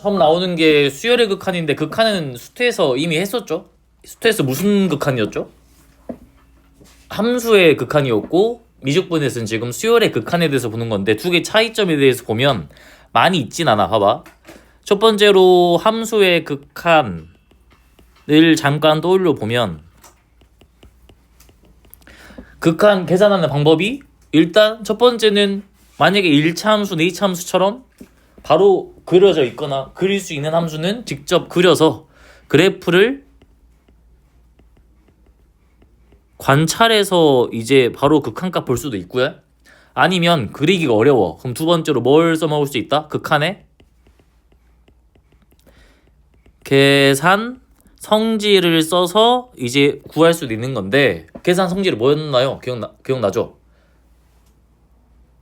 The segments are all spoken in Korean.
처음 나오는 게 수열의 극한인데 극한은 수트에서 이미 했었죠. 수트에서 무슨 극한이었죠? 함수의 극한이었고 미적분에서는 지금 수열의 극한에 대해서 보는 건데 두 개 차이점에 대해서 보면 많이 있진 않아. 봐봐. 첫 번째로 함수의 극한을 잠깐 떠올려 보면 극한 계산하는 방법이 일단 첫 번째는 만약에 1차 함수, 2차 함수처럼 바로 그려져 있거나 그릴 수 있는 함수는 직접 그려서 그래프를 관찰해서 이제 바로 극한값 볼 수도 있고요. 아니면 그리기가 어려워. 그럼 두 번째로 뭘 써먹을 수 있다? 극한에 계산 성질을 써서 이제 구할 수도 있는 건데 계산 성질이 뭐였나요? 기억나죠?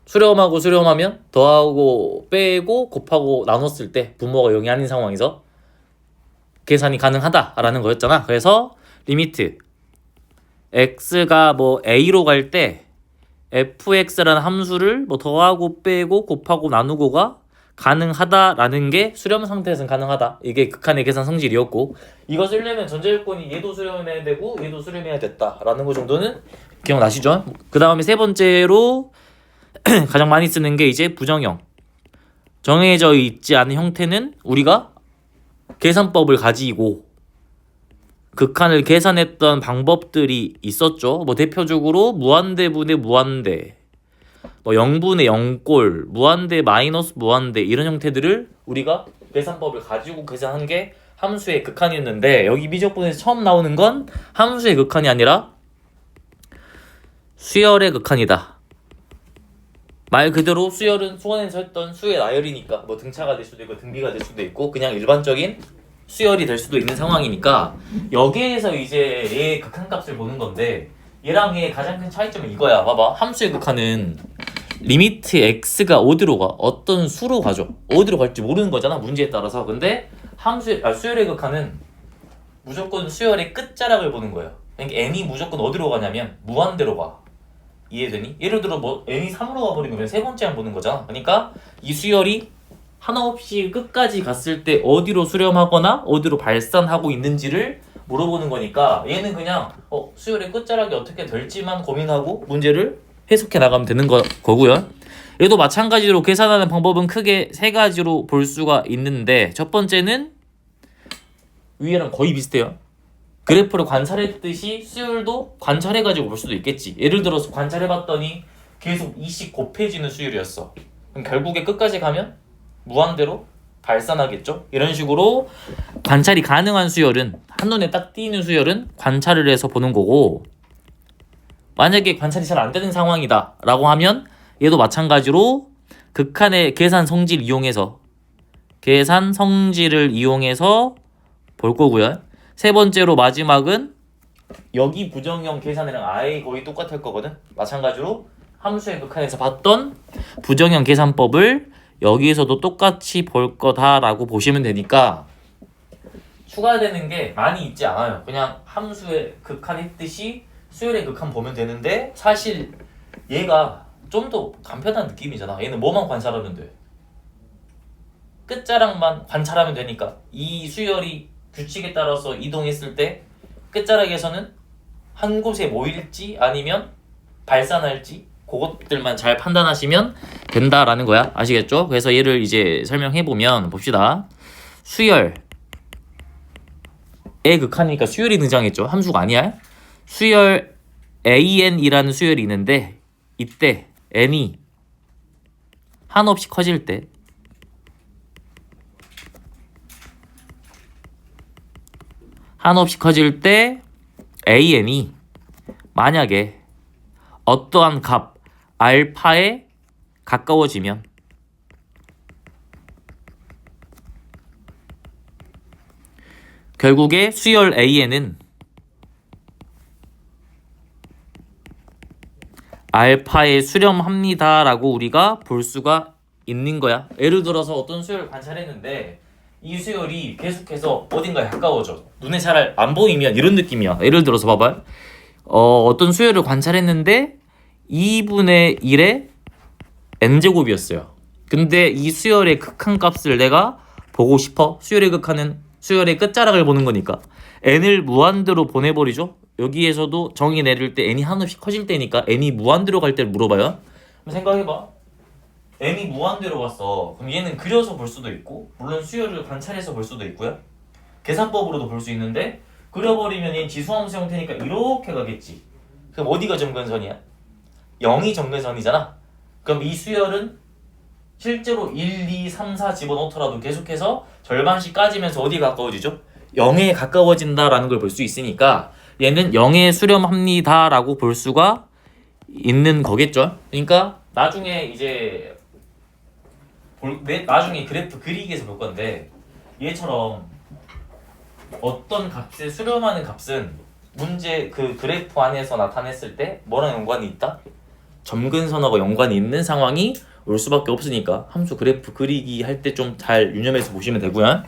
수렴하고 수렴하면 더하고 빼고 곱하고 나눴을 때 분모가 0이 아닌 상황에서 계산이 가능하다라는 거였잖아. 그래서 리미트 x가 뭐 a로 갈 때 fx라는 함수를 뭐 더하고 빼고 곱하고 나누고가 가능하다라는 게 수렴 상태에서는 가능하다. 이게 극한의 계산 성질이었고 이거 쓰려면 전제요건이 얘도 수렴해야 되고 얘도 수렴해야 됐다라는 거 정도는 기억나시죠? 그 다음에 세 번째로 가장 많이 쓰는 게 이제 부정형. 정해져 있지 않은 형태는 우리가 계산법을 가지고 극한을 계산했던 방법들이 있었죠. 뭐 대표적으로 무한대분의 무한대, 뭐 0분의 0꼴, 무한대 마이너스 무한대 이런 형태들을 우리가 계산법을 가지고 계산한 게 함수의 극한이었는데 여기 미적분에서 처음 나오는 건 함수의 극한이 아니라 수열의 극한이다. 말 그대로 수열은 수원에서 했던 수의 나열이니까 뭐 등차가 될 수도 있고 등비가 될 수도 있고 그냥 일반적인 수열이 될 수도 있는 상황이니까 여기에서 이제 얘의 극한값을 보는 건데 얘랑 얘의 가장 큰 차이점은 이거야. 봐봐. 함수의 극한은 리미트 x가 어디로 가? 어떤 수로 가죠. 어디로 갈지 모르는 거잖아. 문제에 따라서. 근데 수열의 극한은 무조건 수열의 끝자락을 보는 거예요. 그러니까 n이 무조건 어디로 가냐면 무한대로 가. 이해되니? 예를 들어 뭐 n이 3으로 가버리면 세 번째만 보는 거잖아. 그러니까 이 수열이 하나 없이 끝까지 갔을 때 어디로 수렴하거나 어디로 발산하고 있는지를 물어보는 거니까 얘는 그냥 수열의 끝자락이 어떻게 될지만 고민하고 문제를 해석해 나가면 되는 거고요. 얘도 마찬가지로 계산하는 방법은 크게 세 가지로 볼 수가 있는데 첫 번째는 위에랑 거의 비슷해요. 그래프를 관찰했듯이 수열도 관찰해가지고 볼 수도 있겠지. 예를 들어서 관찰해봤더니 계속 2씩 곱해지는 수열이었어. 그럼 결국에 끝까지 가면 무한대로 발산하겠죠. 이런 식으로 관찰이 가능한 수열은 한눈에 딱 띄는 수열은 관찰을 해서 보는 거고 만약에 관찰이 잘 안 되는 상황이다 라고 하면 얘도 마찬가지로 극한의 계산 성질을 이용해서 볼 거고요. 세 번째로 마지막은 여기 부정형 계산이랑 아예 거의 똑같을 거거든. 마찬가지로 함수의 극한에서 봤던 부정형 계산법을 여기에서도 똑같이 볼 거다라고 보시면 되니까 추가되는 게 많이 있지 않아요. 그냥 함수의 극한 했듯이 수열의 극한 보면 되는데 사실 얘가 좀 더 간편한 느낌이잖아. 얘는 뭐만 관찰하면 돼? 끝자락만 관찰하면 되니까 이 수열이 규칙에 따라서 이동했을 때 끝자락에서는 한 곳에 모일지 아니면 발산할지 그것들만 잘 판단하시면 된다라는 거야. 아시겠죠? 그래서 얘를 이제 설명해보면 봅시다. 수열의 극한이니까 수열이 등장했죠. 함수가 아니야. 수열 an이라는 수열이 있는데 이때 n이 한없이 커질 때 an이 만약에 어떠한 값 알파에 가까워지면 결국에 수열 an은 알파에 수렴합니다 라고 우리가 볼 수가 있는 거야. 예를 들어서 어떤 수열을 관찰했는데 이 수열이 계속해서 어딘가에 가까워져. 눈에 잘 안 보이면 이런 느낌이야. 예를 들어서 봐봐. 어떤 수열을 관찰했는데 2분의 1의 n제곱이었어요. 근데 이 수열의 극한값을 내가 보고 싶어? 수열의 극한은 수열의 끝자락을 보는 거니까 n을 무한대로 보내버리죠. 여기에서도 정의 내릴 때 n이 한없이 커질 때니까 n이 무한대로 갈 때를 물어봐요. 한번 생각해봐. n이 무한대로 갔어. 그럼 얘는 그려서 볼 수도 있고 물론 수열을 관찰해서 볼 수도 있고요. 계산법으로도 볼 수 있는데 그려버리면 얘는 지수함수 형태니까 이렇게 가겠지. 그럼 어디가 점근선이야? 0이 점근선이잖아. 그럼 이 수열은 실제로 1, 2, 3, 4 집어넣더라도 계속해서 절반씩 까지면서 어디에 가까워지죠? 0에 가까워진다라는 걸 볼 수 있으니까 얘는 0에 수렴합니다 라고 볼 수가 있는 거겠죠. 그러니까 나중에 이제 나중에 그래프 그리기에서 볼 건데 얘처럼 어떤 값에 수렴하는 값은 문제 그 그래프 안에서 나타냈을 때 뭐랑 연관이 있다? 점근선하고 연관이 있는 상황이 올 수밖에 없으니까 함수 그래프 그리기 할 때 좀 잘 유념해서 보시면 되고요.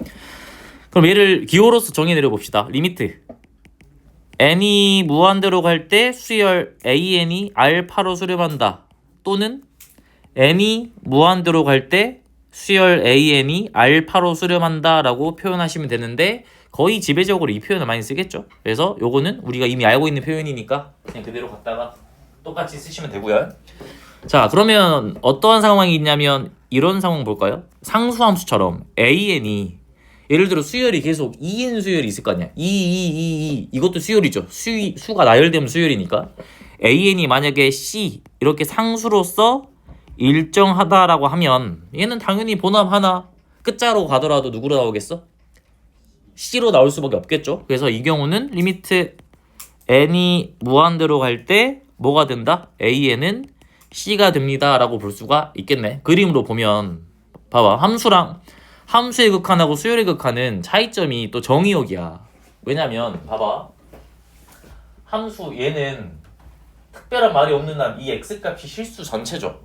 그럼 얘를 기호로서 정의 내려봅시다. 리미트 n이 무한대로 갈 때 수열 an이 알파로 수렴한다. 또는 n이 무한대로 갈 때 수열 an이 알파로 수렴한다 라고 표현하시면 되는데 거의 지배적으로 이 표현을 많이 쓰겠죠. 그래서 요거는 우리가 이미 알고 있는 표현이니까 그냥 그대로 갖다가 똑같이 쓰시면 되고요. 자, 그러면 어떠한 상황이 있냐면 이런 상황 볼까요? 상수함수처럼 an이 예를 들어 수열이 계속 2인 수열이 있을 거 아니야. 2 이것도 수열이죠. 수가 나열되면 수열이니까 an이 만약에 c 이렇게 상수로서 일정하다라고 하면 얘는 당연히 본함 하나 끝자로 가더라도 누구로 나오겠어? c로 나올 수밖에 없겠죠. 그래서 이 경우는 리미트 n이 무한대로 갈 때 뭐가 된다? an은 c가 됩니다 라고 볼 수가 있겠네. 그림으로 보면 봐봐. 함수의 극한하고 수열의 극한은 차이점이 또 정의역이야. 왜냐면 봐봐. 함수 얘는 특별한 말이 없는 한 이 x값이 실수 전체죠.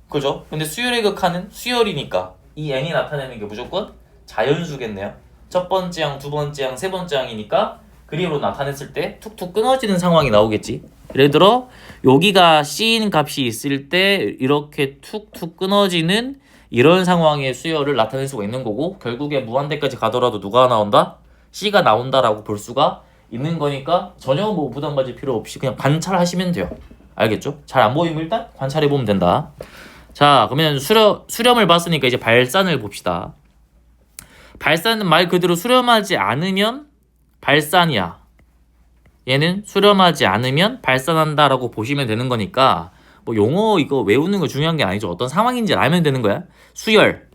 그죠? 근데 수열의 극한은 수열이니까 이 n이 나타내는 게 무조건 자연수겠네요. 첫 번째 항, 두 번째 항, 세 번째 항이니까 그림으로 나타냈을 때 툭툭 끊어지는 상황이 나오겠지. 예를 들어 여기가 c인 값이 있을 때 이렇게 툭툭 끊어지는 이런 상황의 수열을 나타낼 수가 있는 거고 결국에 무한대까지 가더라도 누가 나온다? c가 나온다라고 볼 수가 있는 거니까 전혀 뭐 부담 가질 필요 없이 그냥 관찰하시면 돼요. 알겠죠? 잘 안 보이면 일단 관찰해보면 된다. 자, 그러면 수렴을 봤으니까 이제 발산을 봅시다. 발산은 말 그대로 수렴하지 않으면 발산이야. 얘는 수렴하지 않으면 발산한다라고 보시면 되는 거니까 뭐 용어 이거 외우는 거 중요한 게 아니죠. 어떤 상황인지 알면 되는 거야. 수열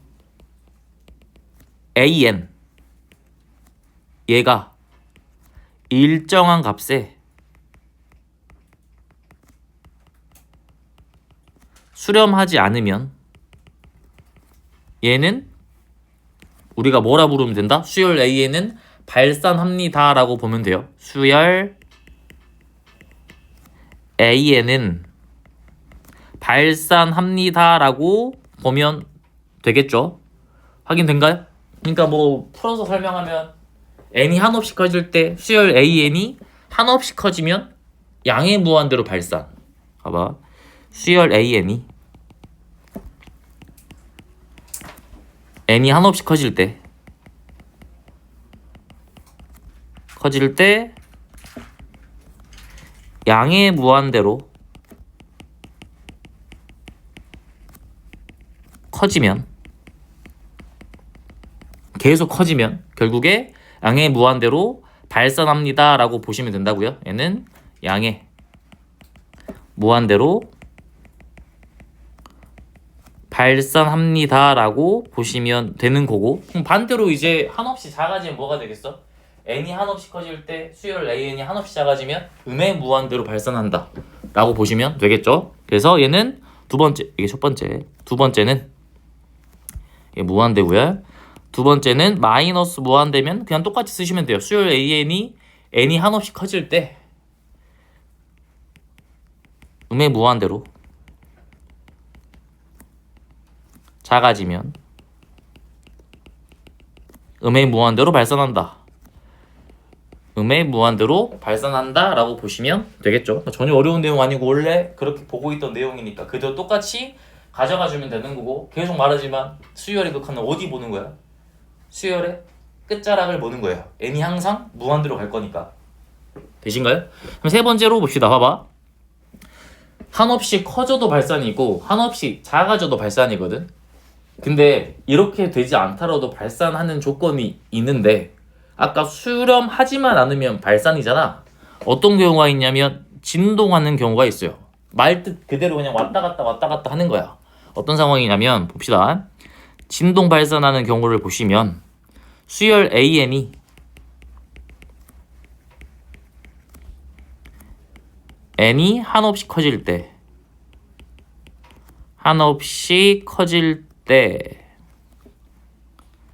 an 얘가 일정한 값에 수렴하지 않으면 얘는 우리가 뭐라 부르면 된다? 수열 an은 발산합니다 라고 보면 돼요. 수열 an은 발산합니다 라고 보면 되겠죠. 확인된가요? 그러니까 뭐 풀어서 설명하면 n이 한없이 커질 때 수열 an이 한없이 커지면 양의 무한대로 발산. 봐봐. 수열 an이 n이 한없이 커질 때 양의 무한대로 커지면 계속 커지면 결국에 양의 무한대로 발산합니다 라고 보시면 된다고요. 얘는 양의 무한대로 발산합니다 라고 보시면 되는 거고 그럼 반대로 이제 한없이 작아지면 뭐가 되겠어? n이 한없이 커질 때 수열 an이 한없이 작아지면 음의 무한대로 발산한다 라고 보시면 되겠죠. 그래서 얘는 두 번째, 이게 첫 번째, 두 번째는 이게 무한대고요. 두 번째는 마이너스 무한대면 그냥 똑같이 쓰시면 돼요. 수열 an이 n이 한없이 커질 때 음의 무한대로 작아지면 음의 무한대로 발산한다. 음의 무한대로 발산한다 라고 보시면 되겠죠. 전혀 어려운 내용 아니고 원래 그렇게 보고 있던 내용이니까 그대로 똑같이 가져가 주면 되는 거고 계속 말하지만 수열의 극한은 어디 보는 거야? 수열의 끝자락을 보는 거예요. n이 항상 무한대로 갈 거니까. 되신가요? 그럼 세 번째로 봅시다. 봐봐. 한없이 커져도 발산이고 한없이 작아져도 발산이거든. 근데 이렇게 되지 않더라도 발산하는 조건이 있는데 아까 수렴하지만 않으면 발산이잖아. 어떤 경우가 있냐면 진동하는 경우가 있어요. 말뜻 그대로 그냥 왔다 갔다 하는 거야. 어떤 상황이냐면 봅시다. 진동 발산하는 경우를 보시면 수열 AN이 n이 한없이 커질 때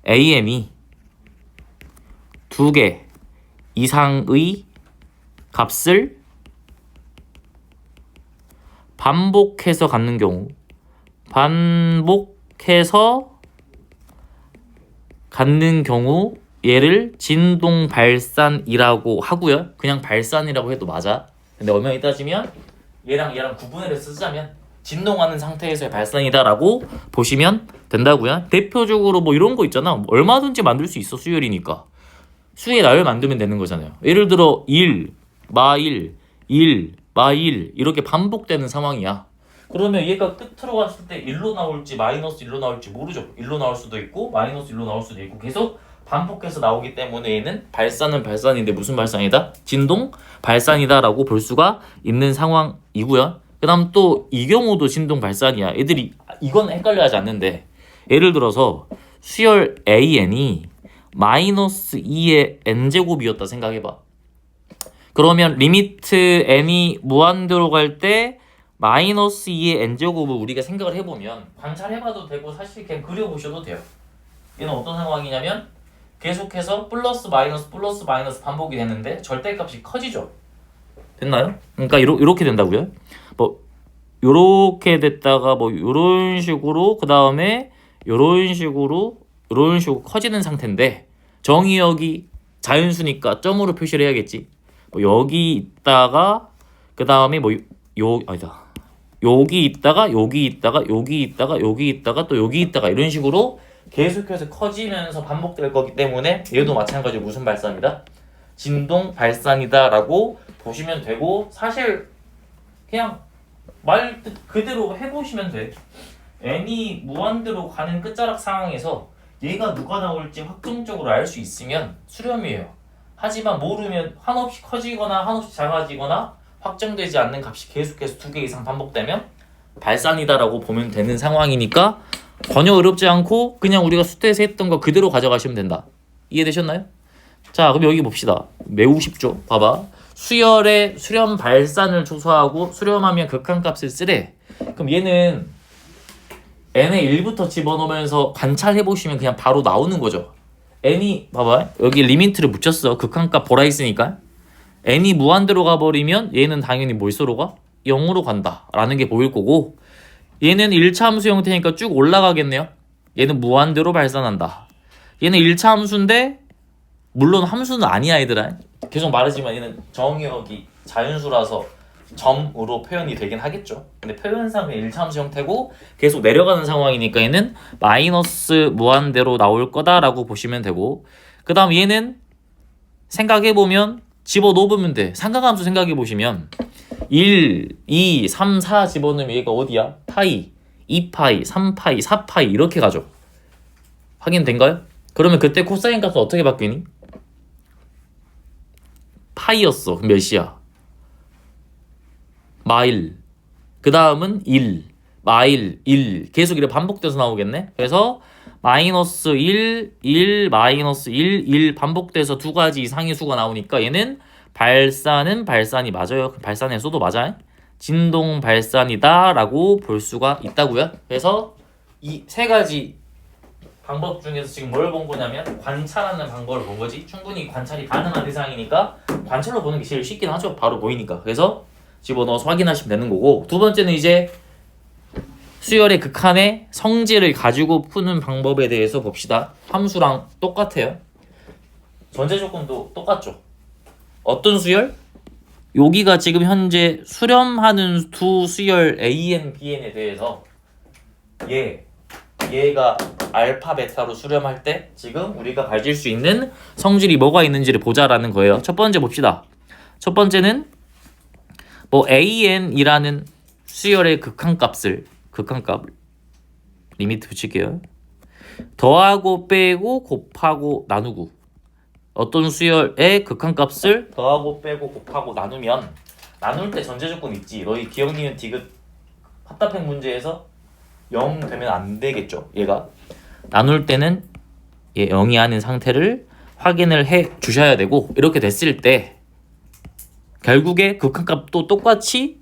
AN이 2개 이상의 값을 반복해서 갖는 경우 얘를 진동 발산이라고 하고요. 그냥 발산이라고 해도 맞아. 근데 엄연히 따지면 얘랑 구분을 해서 쓰자면 진동하는 상태에서의 발산이다라고 보시면 된다고요. 대표적으로 뭐 이런 거 있잖아. 뭐 얼마든지 만들 수 있어. 수열이니까. 수의 나열 만들면 되는 거잖아요. 예를 들어 1, 마일, 1, 마일 이렇게 반복되는 상황이야. 그러면 얘가 끝으로 갔을 때 1로 나올지 마이너스 1로 나올지 모르죠. 1로 나올 수도 있고 마이너스 1로 나올 수도 있고 계속 반복해서 나오기 때문에 얘는 발산은 발산인데 무슨 발산이다? 진동 발산이다라고 볼 수가 있는 상황이고요. 그 다음 또 이 경우도 진동 발산이야. 애들이 이건 헷갈려하지 않는데 예를 들어서 수열 AN이 마이너스 2의 n제곱이었다 생각해봐. 그러면 리미트 n이 무한대로 갈 때 마이너스 2의 n제곱을 우리가 생각을 해보면 관찰해봐도 되고 사실 그냥 그려보셔도 돼요. 얘는 어떤 상황이냐면 계속해서 플러스 마이너스 반복이 되는데 절대값이 커지죠. 됐나요? 그러니까 이렇게 된다고요. 뭐 요렇게 됐다가 뭐 요런 식으로 그 다음에 요런 식으로 커지는 상태인데 정의역이 자연수니까 점으로 표시를 해야겠지. 뭐 여기 있다가 그 다음에 뭐 여기 있다가 또 여기 있다가 이런 식으로 계속해서 커지면서 반복될 거기 때문에 얘도 마찬가지로 무슨 발산이다? 진동 발산이다 라고 보시면 되고 사실 그냥 말 그대로 해보시면 돼. n이 무한대로 가는 끝자락 상황에서 얘가 누가 나올지 확정적으로 알 수 있으면 수렴이에요. 하지만 모르면 한없이 커지거나 한없이 작아지거나 확정되지 않는 값이 계속해서 2개 이상 반복되면 발산이다라고 보면 되는 상황이니까 전혀 어렵지 않고 그냥 우리가 수태에서 했던 거 그대로 가져가시면 된다. 이해되셨나요? 자, 그럼 여기 봅시다. 매우 쉽죠? 봐봐. 수열의 수렴 발산을 조사하고 수렴하면 극한값을 쓰래. 그럼 얘는 n의 1부터 집어넣으면서 관찰해보시면 그냥 바로 나오는 거죠. n이 봐봐. 여기 리미트를 붙였어. 극한값 보라 있으니까. n이 무한대로 가버리면 얘는 당연히 뭘서로 가? 0으로 간다 라는 게 보일 거고 얘는 1차 함수 형태니까 쭉 올라가겠네요. 얘는 무한대로 발산한다. 얘는 1차 함수인데 물론 함수는 아니야 얘들아. 계속 말하지만 얘는 정의역이 자연수라서 점으로 표현이 되긴 하겠죠. 근데 표현상 그냥 1차 함수 형태고 계속 내려가는 상황이니까 얘는 마이너스 무한대로 나올 거다라고 보시면 되고 그 다음 얘는 생각해보면 집어넣어보면 돼. 삼각함수 생각해보시면 1, 2, 3, 4 집어넣으면 얘가 어디야? 파이, 2파이, 3파이, 4파이 이렇게 가죠. 확인된가요? 그러면 그때 코사인 값은 어떻게 바뀌니? 파이였어. 그럼 몇이야? 마일. 그 다음은 1, 마일, 1 계속 이렇게 반복돼서 나오겠네. 그래서 마이너스 1, 1, 마이너스 1, 1 반복돼서 두 가지 이상의 수가 나오니까 얘는 발산은 발산이 맞아요. 발산에서도 맞아. 진동 발산이다 라고 볼 수가 있다고요. 그래서 이 세 가지 방법 중에서 지금 뭘 본 거냐면 관찰하는 방법을 본 거지. 충분히 관찰이 가능한 대상이니까 관찰로 보는 게 제일 쉽긴 하죠. 바로 보이니까. 그래서 집어넣어서 확인하시면 되는 거고 두 번째는 이제 수열의 극한의 성질을 가지고 푸는 방법에 대해서 봅시다. 함수랑 똑같아요. 전제 조건도 똑같죠. 어떤 수열? 여기가 지금 현재 수렴하는 두 수열 AN, BN에 대해서 얘 얘가 알파 베타로 수렴할 때 지금 우리가 가질 수 있는 성질이 뭐가 있는지를 보자라는 거예요. 첫 번째 봅시다. 첫 번째는 뭐 AN이라는 수열의 극한값을 리미트 붙일게요. 더하고 빼고 곱하고 나누고 어떤 수열의 극한값을 더하고 빼고 곱하고 나누면 나눌 때 전제조건 있지. 너희 기억, 니은, 디귿 합답행 문제에서 0 되면 안 되겠죠. 얘가 나눌 때는 얘 0이 아닌 상태를 확인을 해 주셔야 되고 이렇게 됐을 때 결국에 극한값도 똑같이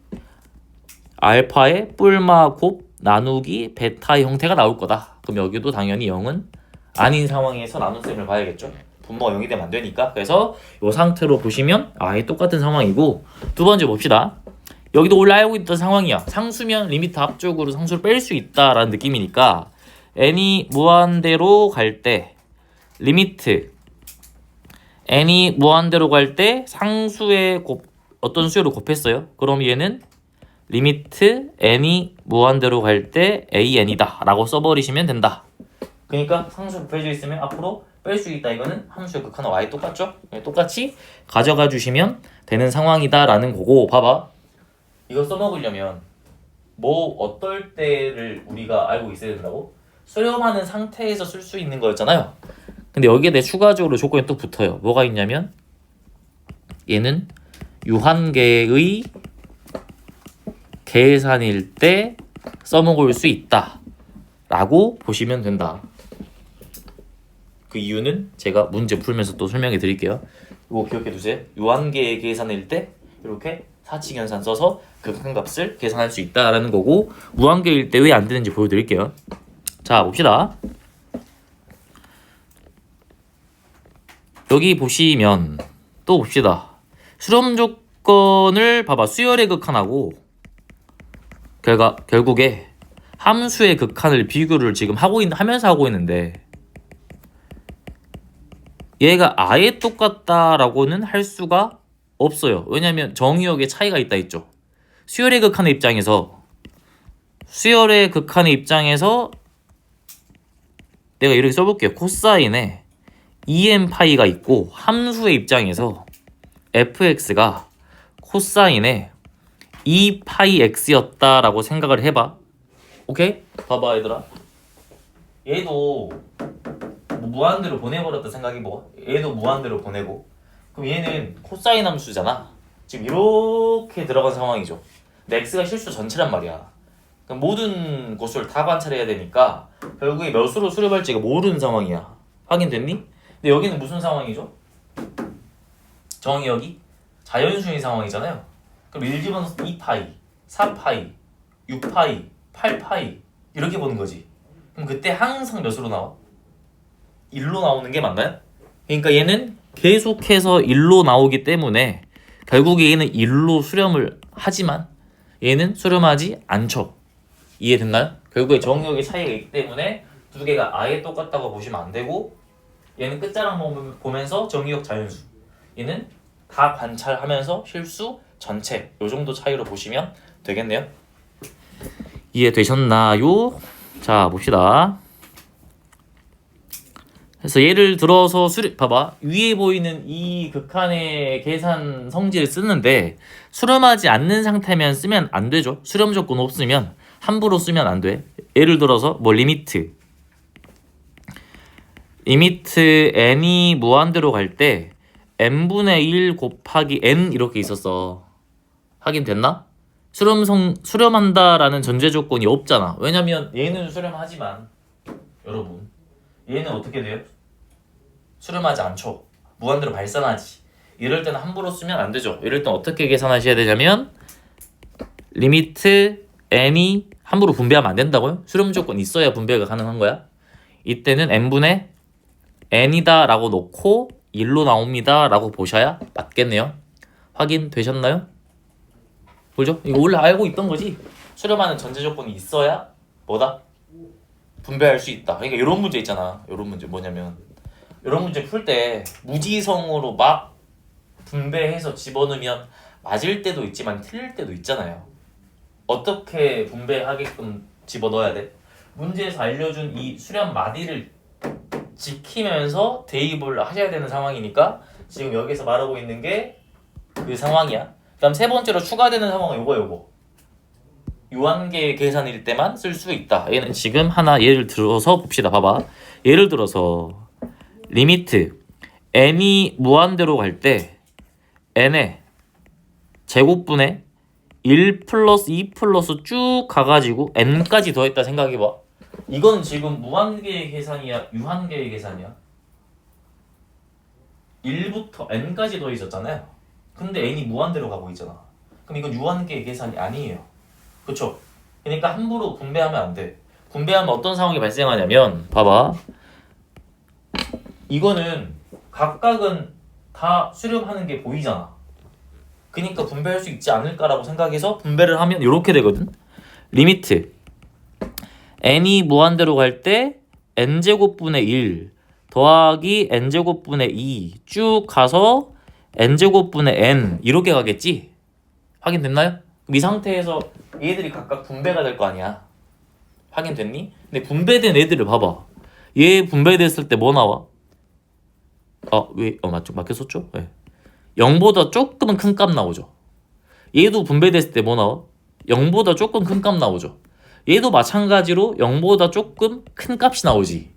알파의 뿔마 곱 나누기 베타의 형태가 나올 거다. 그럼 여기도 당연히 0은 아닌 상황에서 나눗셈을 봐야겠죠. 분모가 0이 되면 안 되니까. 그래서 이 상태로 보시면 아예 똑같은 상황이고, 두 번째 봅시다. 여기도 원래 알고 있던 상황이야. 상수면 리미트 앞쪽으로 상수를 뺄 수 있다라는 느낌이니까 n이 무한대로 갈 때 리미트 n이 무한대로 갈 때 상수의 어떤 수열을 곱했어요. 그럼 얘는 리미트 n이 무한대로 갈 때 an이다 라고 써버리시면 된다. 그러니까 상수 곱해져 있으면 앞으로 뺄 수 있다. 이거는 함수의 극한은 y 똑같죠? 똑같이 가져가 주시면 되는 상황이다 라는 거고, 봐봐. 이거 써먹으려면 뭐 어떨 때를 우리가 알고 있어야 된다고? 수렴하는 상태에서 쓸 수 있는 거였잖아요. 근데 여기에 대해 추가적으로 조건이 또 붙어요. 뭐가 있냐면 얘는 유한계의 계산일 때 써먹을 수 있다 라고 보시면 된다. 그 이유는 제가 문제 풀면서 또 설명해 드릴게요. 이거 기억해 두세요. 유한계의 계산일 때 이렇게 사칙연산 써서 극한값을 계산할 수 있다라는 거고, 무한계일 때 왜 안 되는지 보여드릴게요. 자, 봅시다. 여기 보시면 또 봅시다. 수렴 조건을 봐봐. 수열의 극한하고 결국에 함수의 극한을 비교를 지금 하면서 하고 있는데 얘가 아예 똑같다라고는 할 수가 없어요. 왜냐면 정의역에 차이가 있다 했죠. 수열의 극한의 입장에서 내가 이렇게 써볼게요. 코사인에 2n 파이가 있고, 함수의 입장에서 fx가 코사인에 2 파이 x였다라고 생각을 해봐. 오케이? 봐봐 얘들아. 얘도 뭐 무한대로 보내버렸다 생각해봐. 얘도 무한대로 보내고, 그럼 얘는 코사인 함수잖아. 지금 이렇게 들어간 상황이죠. 근데 x가 실수 전체란 말이야. 그럼 모든 곳을 다 관찰해야 되니까 결국에 몇 수로 수렴할지가 모르는 상황이야. 확인됐니? 근데 여기는 무슨 상황이죠? 정의역이 자연수인 상황이잖아요. 그럼 1집어넣어서 2파이, 4파이, 6파이, 8파이 이렇게 보는 거지. 그럼 그때 항상 몇으로 나와? 1로 나오는 게 맞나요? 그러니까 얘는 계속해서 1로 나오기 때문에 결국에 얘는 1로 수렴을 하지만 얘는 수렴하지 않죠. 이해됐나요? 결국에 정의역의 차이가 있기 때문에 두 개가 아예 똑같다고 보시면 안 되고, 얘는 끝자락 보면서 정의역 자연수, 얘는 다 관찰하면서 실수 전체, 요 정도 차이로 보시면 되겠네요. 이해되셨나요? 자, 봅시다. 그래서 예를 들어서 봐봐. 위에 보이는 이 극한의 계산 성질을 쓰는데 수렴하지 않는 상태면 쓰면 안 되죠. 수렴 조건 없으면 함부로 쓰면 안 돼. 예를 들어서 뭐 리미트 n이 무한대로 갈 때 n분의 1 곱하기 n 이렇게 있었어. 확인됐나? 수렴한다라는 전제 조건이 없잖아. 왜냐면 얘는 수렴하지만 여러분, 얘는 어떻게 돼요? 수렴하지 않죠. 무한대로 발산하지. 이럴 때는 함부로 쓰면 안 되죠. 이럴 땐 어떻게 계산하셔야 되냐면 리미트 n이 함부로 분배하면 안 된다고요? 수렴 조건 있어야 분배가 가능한 거야. 이때는 n분의 n이다 라고 놓고 1로 나옵니다 라고 보셔야 맞겠네요. 확인되셨나요? 그죠? 이거 원래 알고 있던 거지. 수렴하는 전제 조건이 있어야 뭐다? 분배할 수 있다. 그러니까 이런 문제 있잖아. 이런 문제 뭐냐면, 이런 문제 풀 때 무지성으로 막 분배해서 집어넣으면 맞을 때도 있지만 틀릴 때도 있잖아요. 어떻게 분배하게끔 집어넣어야 돼? 문제에서 알려준 이 수렴 마디를 지키면서 대입을 하셔야 되는 상황이니까 지금 여기서 말하고 있는 게 그 상황이야. 그다음 세 번째로 추가되는 상황은 요거 유한계 계산일 때만 쓸 수 있다. 얘는 지금 하나 예를 들어서 봅시다. 봐봐. 예를 들어서 리미트 n이 무한대로 갈 때 n의 제곱분의 1 플러스 2 플러스 쭉 가가지고 n까지 더했다 생각해봐. 이건 지금 무한계의 계산이야? 유한계의 계산이야? 1부터 n까지 더해졌잖아요. 근데 n이 무한대로 가고 있잖아. 그럼 이건 유한계의 계산이 아니에요. 그쵸? 그러니까 함부로 분배하면 안 돼. 분배하면 어떤 상황이 발생하냐면 봐봐. 이거는 각각은 다 수렴하는 게 보이잖아. 그러니까 분배할 수 있지 않을까라고 생각해서 분배를 하면 이렇게 되거든. 리미트 n이 무한대로 갈 때 n제곱분의 1 더하기 n제곱분의 2 쭉 가서 n제곱분의 n 이렇게 가겠지? 확인됐나요? 이 상태에서 얘들이 각각 분배가 될 거 아니야. 확인됐니? 근데 분배된 애들을 봐봐. 얘 분배됐을 때 뭐 나와? 맞죠? 맞게 썼죠? 네. 0보다 조금은 큰 값 나오죠. 얘도 분배됐을 때 뭐 나와? 0보다 조금 큰 값 나오죠. 얘도 마찬가지로 0보다 조금 큰 값이 나오지.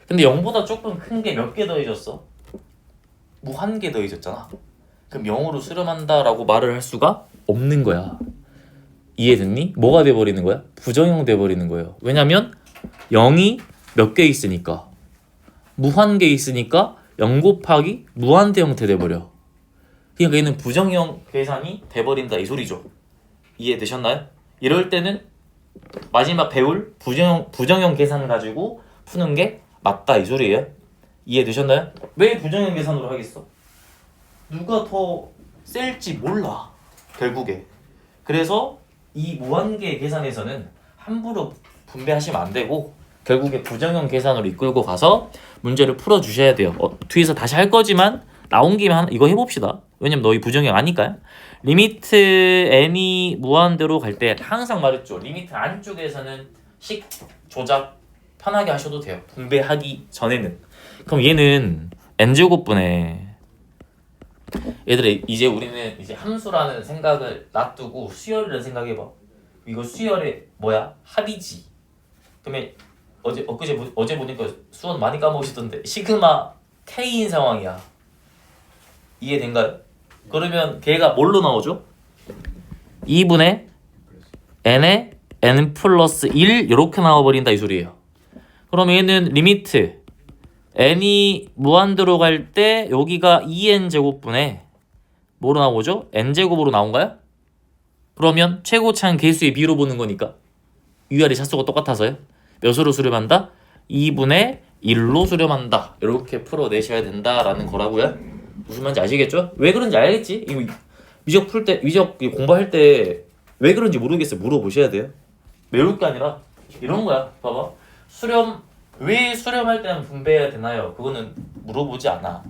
근데 0보다 조금 큰 게 몇 개 더해졌어? 무한개 더해졌잖아. 그럼 0으로 수렴한다라고 말을 할 수가 없는 거야. 이해됐니? 뭐가 돼버리는 거야? 부정형 돼버리는 거예요. 왜냐면 0이 몇 개 있으니까 무한개 있으니까 0 곱하기 무한대 형태 돼버려. 그러니까 얘는 부정형 계산이 돼버린다 이 소리죠. 이해되셨나요? 이럴 때는 마지막 배울 부정형 계산 가지고 푸는 게 맞다 이 소리예요. 이해되셨나요? 왜 부정형 계산으로 하겠어? 누가 더 셀지 몰라 결국에. 그래서 이 무한계 계산에서는 함부로 분배하시면 안 되고 결국에 부정형 계산으로 이끌고 가서 문제를 풀어주셔야 돼요. 뒤에서 다시 할 거지만 나온 김에 이거 해봅시다. 왜냐면 너희 부정형 아니까요. 리미트 n이 무한대로 갈 때 항상 말했죠. 리미트 안쪽에서는 식 조작 편하게 하셔도 돼요. 분배하기 전에는. 그럼 얘는 n제곱분에 얘들아 이제 우리는 이제 함수라는 생각을 놔두고 수열을 생각해봐. 이거 수열의 뭐야? 합이지. 그러면 어제 보니까 수원 많이 까먹으시던데 시그마 K인 상황이야. 이해된가요? 그러면 걔가 뭘로 나오죠? 2분의 n의 n 플러스 1 이렇게 나와버린다 이 소리예요. 그럼 얘는 리미트 n이 무한대로 갈 때 여기가 2n 제곱분의 뭐로 나오죠? n 제곱으로 나온가요? 그러면 최고차항 개수의 비로 보는 거니까 위아래 차수가 똑같아서요. 몇으로 수렴한다? 2분의 1로 수렴한다. 이렇게 풀어내셔야 된다라는 거라고요. 무슨 말인지 아시겠죠? 왜 그런지 알겠지? 이거 위적 공부할 때 왜 그런지 모르겠어요. 물어보셔야 돼요. 외울 게 아니라 이런 거야. 봐봐. 왜 수렴할 때는 분배해야 되나요? 그거는 물어보지 않아.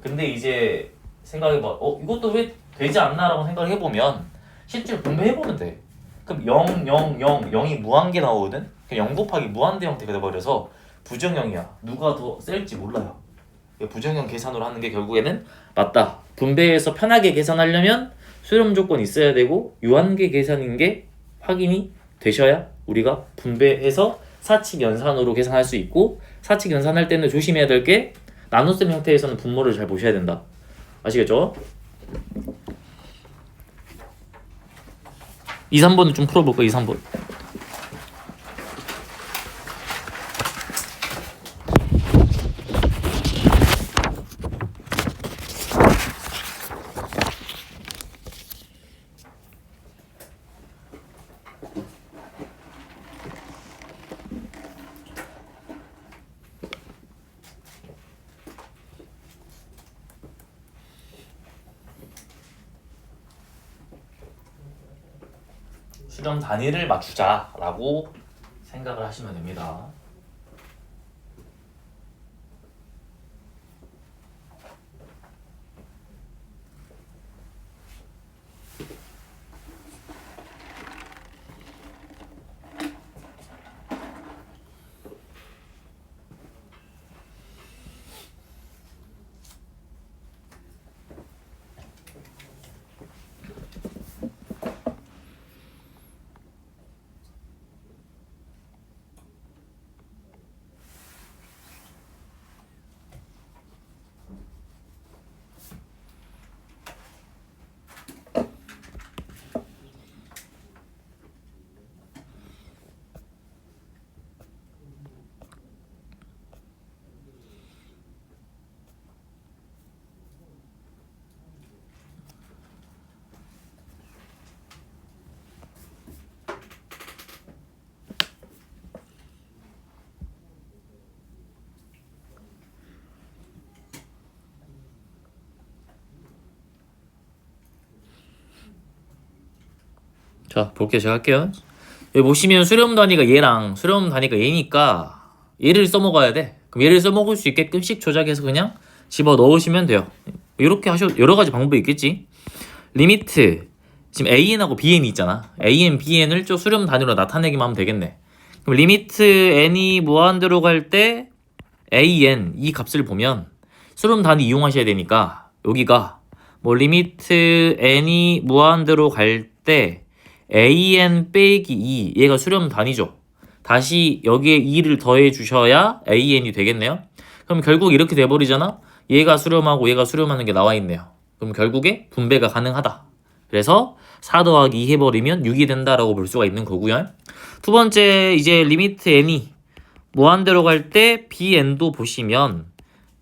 근데 이제 생각해봐. 이것도 왜 되지 않나라고 생각을 해보면 실제로 분배해보면 돼. 그럼 0, 0, 0, 0이 무한개 나오거든? 0 곱하기 무한대 형태가 돼버려서 부정형이야. 누가 더 셀지 몰라요. 부정형 계산으로 하는 게 결국에는 맞다. 분배해서 편하게 계산하려면 수렴 조건이 있어야 되고 유한계 계산인 게 확인이 되셔야 우리가 분배해서 사칙 연산으로 계산할 수 있고 사칙 연산할 때는 조심해야 될 게 나눗셈 형태에서는 분모를 잘 보셔야 된다. 아시겠죠? 2, 3번을 좀 풀어볼까? 2, 3번. 수렴 단위를 맞추자라고 생각을 하시면 됩니다. 자, 볼게요. 제가 할게요. 여기 보시면 수렴 단위가 얘랑 수렴 단위가 얘니까 얘를 써먹어야 돼. 그럼 얘를 써먹을 수 있게끔씩 조작해서 그냥 집어 넣으시면 돼요. 이렇게 하셔도 여러 가지 방법이 있겠지. 리미트 지금 AN하고 BN이 있잖아. AN, BN을 좀 수렴 단위로 나타내기만 하면 되겠네. 그럼 리미트 N이 무한대로 갈 때 AN 이 값을 보면 수렴 단위 이용하셔야 되니까 여기가 뭐 리미트 N이 무한대로 갈 때 AN 빼기 2 얘가 수렴 단위죠. 다시 여기에 2를 더해 주셔야 AN이 되겠네요. 그럼 결국 이렇게 돼버리잖아. 얘가 수렴하고 얘가 수렴하는 게 나와 있네요. 그럼 결국에 분배가 가능하다. 그래서 4 더하기 2 해버리면 6이 된다라고 볼 수가 있는 거고요. 두 번째 이제 리미트 n이 무한대로 갈 때 bn도 보시면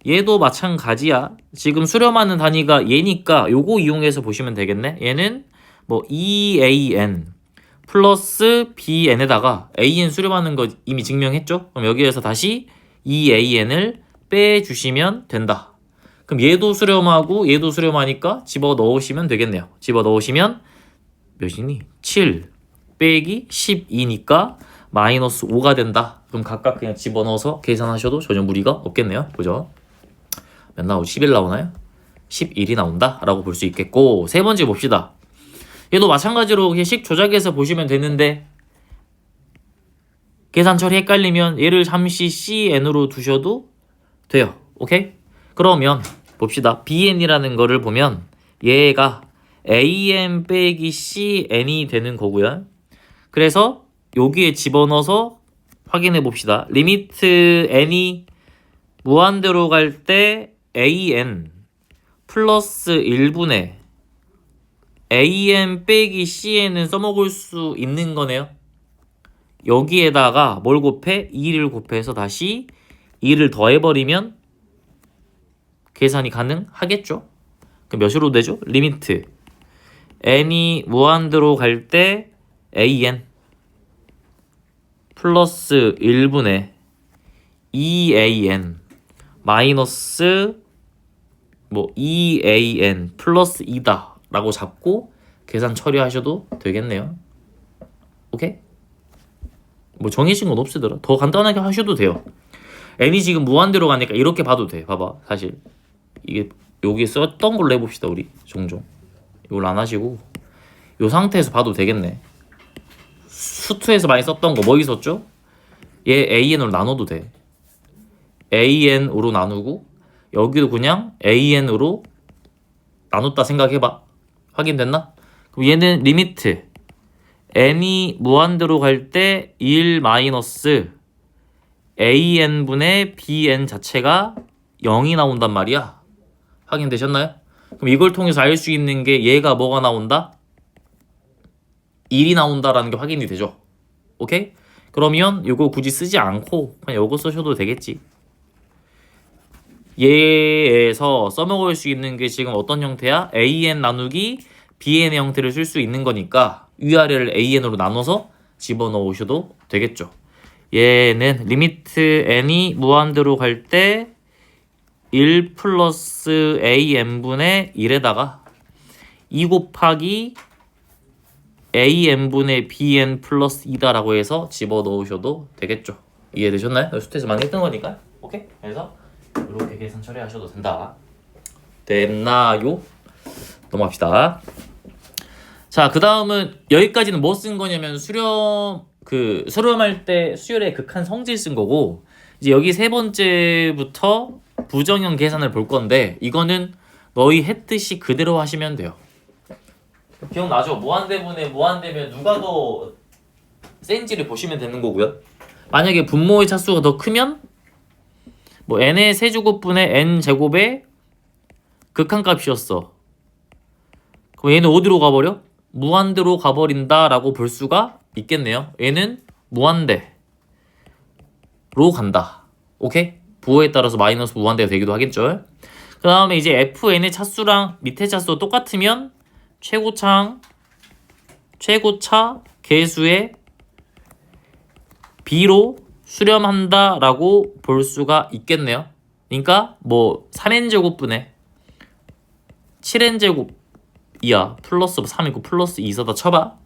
얘도 마찬가지야. 지금 수렴하는 단위가 얘니까 요거 이용해서 보시면 되겠네. 얘는 뭐 2an 플러스 bn에다가 an 수렴하는 거 이미 증명했죠? 그럼 여기에서 다시 2an을 빼주시면 된다. 그럼 얘도 수렴하고 얘도 수렴하니까 집어넣으시면 되겠네요. 집어넣으시면 몇이니? 7 빼기 12니까 마이너스 5가 된다. 그럼 각각 그냥 집어넣어서 계산하셔도 전혀 무리가 없겠네요. 그죠? 몇 나오죠? 11 나오나요? 11이 나온다 라고 볼 수 있겠고, 세 번째 봅시다. 얘도 마찬가지로 그냥 식 조작해서 보시면 되는데 계산 처리 헷갈리면 얘를 잠시 CN으로 두셔도 돼요. 오케이? 그러면 봅시다. BN이라는 거를 보면 얘가 AN 빼기 CN이 되는 거고요. 그래서 여기에 집어넣어서 확인해 봅시다. 리미트 N이 무한대로 갈 때 AN 플러스 1분의 AN 빼기 CN은 써먹을 수 있는 거네요. 여기에다가 뭘 곱해? 2를 곱해서 다시 2를 더해버리면 계산이 가능하겠죠? 그럼 몇으로 되죠? 리미트 n이 무한대로 갈 때 an 플러스 1분의 2an 마이너스 뭐 2an 플러스 2다 라고 잡고 계산 처리하셔도 되겠네요. 오케이? 뭐 정해진 건 없으더라. 더 간단하게 하셔도 돼요. n이 지금 무한대로 가니까 이렇게 봐도 돼. 봐봐. 사실 이게 여기 썼던 걸로 해봅시다. 우리 종종 이걸 안 하시고 이 상태에서 봐도 되겠네. 수투에서 많이 썼던 거 뭐 있었죠? 얘 AN으로 나눠도 돼. AN으로 나누고 여기도 그냥 AN으로 나눴다 생각해봐. 확인됐나? 그럼 얘는 리미트 n이 무한대로 갈 때 1 마이너스 AN분의 BN 자체가 0이 나온단 말이야. 확인되셨나요? 그럼 이걸 통해서 알 수 있는 게 얘가 뭐가 나온다? 1이 나온다라는 게 확인이 되죠. 오케이? 그러면 이거 굳이 쓰지 않고 그냥 이거 쓰셔도 되겠지. 얘에서 써먹을 수 있는 게 지금 어떤 형태야? AN 나누기 BN의 형태를 쓸 수 있는 거니까 위아래를 AN으로 나눠서 집어넣으셔도 되겠죠. 얘는 리미트 n이 무한대로 갈 때 1 플러스 AN분의 1에다가 2 곱하기 AN분의 BN 플러스 2다라고 해서 집어넣으셔도 되겠죠. 이해되셨나요? 수트에서 많이 했던 거니까. 오케이? 그래서 이렇게 계산 처리하셔도 된다. 됐나요? 넘어갑시다. 자, 그 다음은 여기까지는 뭐 쓴 거냐면 수렴할 때 수열의 극한 성질 쓴 거고, 이제 여기 세 번째부터 부정형 계산을 볼 건데 이거는 너희 했듯이 그대로 하시면 돼요. 기억나죠? 무한대분의 무한대면 누가 더 센지를 보시면 되는 거고요. 만약에 분모의 차수가 더 크면 뭐 n의 세제곱분의 n제곱의 극한값이었어. 그럼 얘는 어디로 가버려? 무한대로 가버린다 라고 볼 수가 있겠네요. 얘는 무한대로 간다. 오케이? 부호에 따라서 마이너스 무한대가 되기도 하겠죠. 그 다음에 이제 fn의 차수랑 밑에 차수가 똑같으면 최고차 계수의 b로 수렴한다 라고 볼 수가 있겠네요. 그러니까 뭐 3n제곱분의 7n제곱이야 플러스 3이고 플러스 2 써다 쳐봐.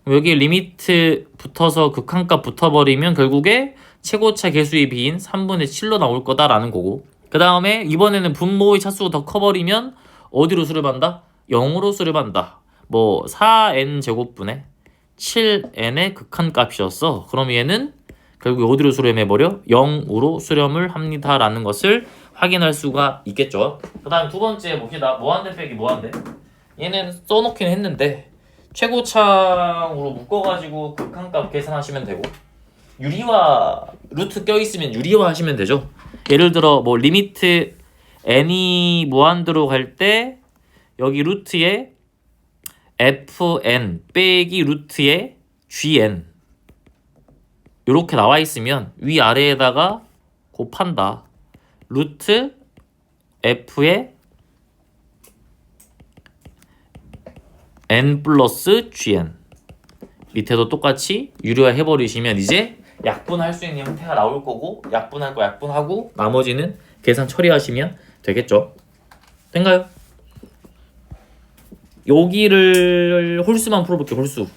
여기 리미트 붙어서 극한값 붙어버리면 결국에 최고차 개수의 b인 3분의 7로 나올 거다라는 거고, 그 다음에 이번에는 분모의 차수가 더 커버리면 어디로 수렴한다? 0으로 수렴한다. 뭐 4n 제곱분의 7n의 극한값이었어. 그럼 얘는 결국 어디로 수렴해버려? 0으로 수렴을 합니다라는 것을 확인할 수가 있겠죠. 그 다음 두 번째 봅시다. 무한대 빼기 무한대. 얘는 써놓긴 했는데 최고차로 묶어가지고 극한값 계산하시면 되고, 유리화 루트 껴있으면 유리화 하시면 되죠. 예를 들어 뭐 리미트 n이 무한대로 갈 때 여기 루트에 fn 빼기 루트에 gn 이렇게 나와 있으면 위아래에다가 곱한다. 루트 f의 n 플러스 gn, 밑에도 똑같이 유리화 해버리시면 이제 약분할 수 있는 형태가 나올 거고, 약분할 거 약분하고 나머지는 계산 처리하시면 되겠죠. 된가요? 여기를 홀수만 풀어볼게요. 홀수.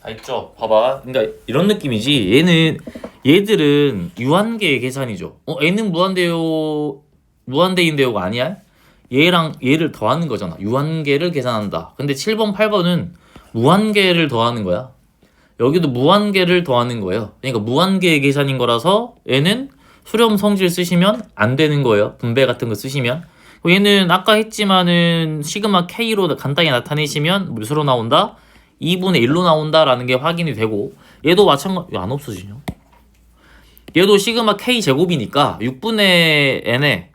다 있죠. 봐봐. 그러니까 이런 느낌이지. 얘들은 유한계 계산이죠. 얘는 무한대인데요가 아니야? 얘랑 얘를 더하는 거잖아. 유한계를 계산한다. 근데 7번, 8번은 무한계를 더하는 거야. 여기도 무한계를 더하는 거예요. 그러니까 무한계 계산인 거라서 얘는 수렴 성질 쓰시면 안 되는 거예요. 분배 같은 거 쓰시면. 얘는 아까 했지만은 시그마 K로 간단히 나타내시면 몇으로 나온다? 2분의 1로 나온다라는 게 확인이 되고, 얘도 마찬가지. 안 없어지냐? 얘도 시그마 K 제곱이니까 6분의 n에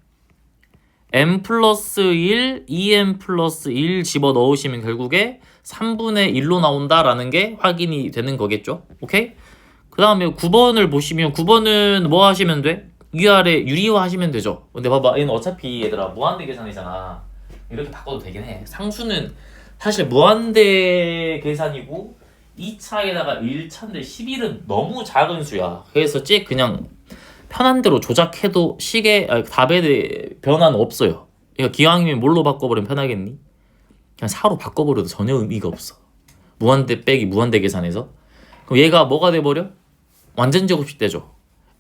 m 플러스 1, 2m 플러스 1 집어넣으시면 결국에 3분의 1로 나온다라는 게 확인이 되는 거겠죠. 오케이? 그 다음에 9번을 보시면 9번은 뭐 하시면 돼? 위아래 유리화 하시면 되죠. 근데 봐봐, 얘는 어차피 얘들아 무한대 계산이잖아. 이렇게 바꿔도 되긴 해. 상수는 사실 무한대 계산이고 2차에다가 1차인데 11은 너무 작은 수야. 그래서 그냥 편한 대로 조작해도 답에 대해 변화는 없어요. 그러니까 기왕이면 뭘로 바꿔버리면 편하겠니? 그냥 4로 바꿔버려도 전혀 의미가 없어. 무한대 빼기 무한대 계산에서. 그럼 얘가 뭐가 돼버려? 완전 제곱식 되죠.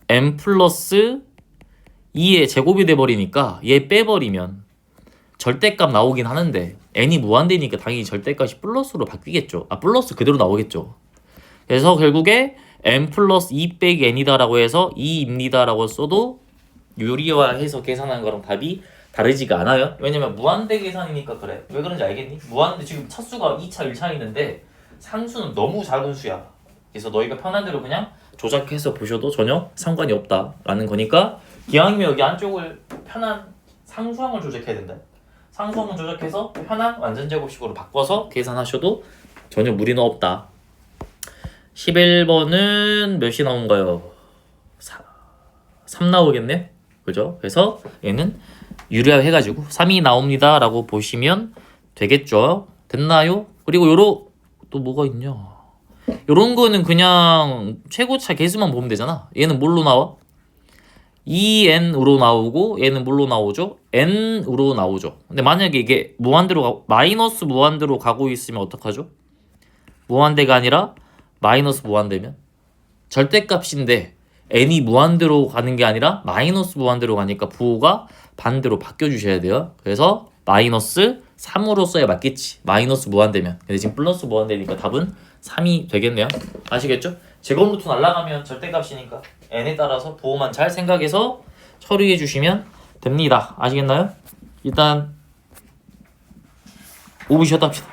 m 플러스 2의 제곱이 돼버리니까 얘 빼버리면 절대값 나오긴 하는데 n이 무한대니까 당연히 절대값이 플러스로 바뀌겠죠. 플러스 그대로 나오겠죠. 그래서 결국에 m 플러스 2 빼기 n이다 라고 해서 2입니다 라고 써도 유리화해서 계산한 거랑 답이 다르지가 않아요. 왜냐면 무한대 계산이니까 그래. 왜 그런지 알겠니? 무한대 지금 차수가 2차 1차 있는데 상수는 너무 작은 수야. 그래서 너희가 편한 대로 그냥 조작해서 보셔도 전혀 상관이 없다라는 거니까 기왕이면 여기 안쪽을 편한 상수항을 조작해야 된다. 상수항을 조작해서 편한 완전제곱식으로 바꿔서 계산하셔도 전혀 무리는 없다. 11번은 몇이 나온가요? 3 나오겠네? 그죠? 그래서 얘는 유리화해가지고 3이 나옵니다 라고 보시면 되겠죠? 됐나요? 그리고 요로 또 뭐가 있냐? 요런 거는 그냥 최고차 개수만 보면 되잖아. 얘는 뭘로 나와? 2n으로 나오고 얘는 뭘로 나오죠? n으로 나오죠. 근데 만약에 이게 마이너스 무한대로 가고 있으면 어떡하죠? 무한대가 아니라 마이너스 무한대면 절대값인데 n이 무한대로 가는 게 아니라 마이너스 무한대로 가니까 부호가 반대로 바뀌어주셔야 돼요. 그래서 마이너스 3으로 써야 맞겠지. 마이너스 무한대면. 근데 지금 플러스 무한대니까 답은 3이 되겠네요. 아시겠죠? 제곱루트 날라가면 절대값이니까 n에 따라서 부호만 잘 생각해서 처리해 주시면 됩니다. 아시겠나요? 일단 5분 쉬었다 합시다.